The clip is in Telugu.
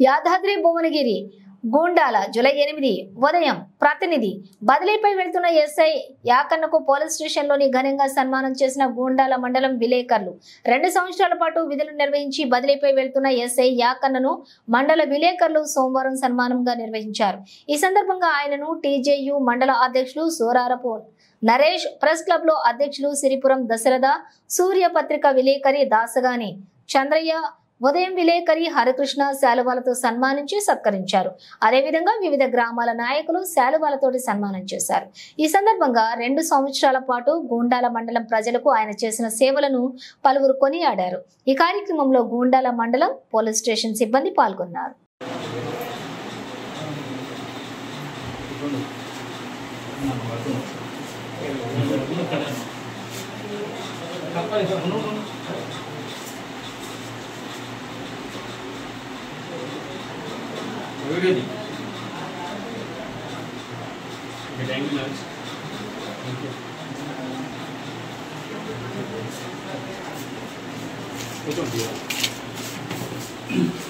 యాదాద్రి భువనగిరి గూండాల జూలై 8 ఉదయం ప్రతినిధి బదిలీపై వెళ్తున్న ఎస్ఐ యాకన్నకు పోలీస్ స్టేషన్లోని ఘనంగా సన్మానం చేసిన గూండాల మండలం విలేకరులు 2 సంవత్సరాల పాటు విధులు నిర్వహించి బదిలీపై వెళ్తున్న ఎస్ఐ యాకన్నను మండల విలేకరులు సోమవారం సన్మానంగా నిర్వహించారు. ఈ సందర్భంగా ఆయనను టీజేయు మండల అధ్యక్షులు సోరారపు నరేష్, ప్రెస్ క్లబ్ లో అధ్యక్షులు సిరిపురం దశరథ, సూర్య పత్రిక విలేకరి దాసగాని చంద్రయ్య, ఉదయం విలేకరి హరికృష్ణ శాలువాలతో సన్మానించి సత్కరించారు. అదేవిధంగా వివిధ గ్రామాల నాయకులు శాలువాలతోటి సన్మానం చేశారు. ఈ సందర్భంగా 2 సంవత్సరాల పాటు గూండాల మండలం ప్రజలకు ఆయన చేసిన సేవలను పలువురు కొనియాడారు. ఈ కార్యక్రమంలో గూండాల మండలం పోలీస్ స్టేషన్ సిబ్బంది పాల్గొన్నారు. Thank you. Thank you.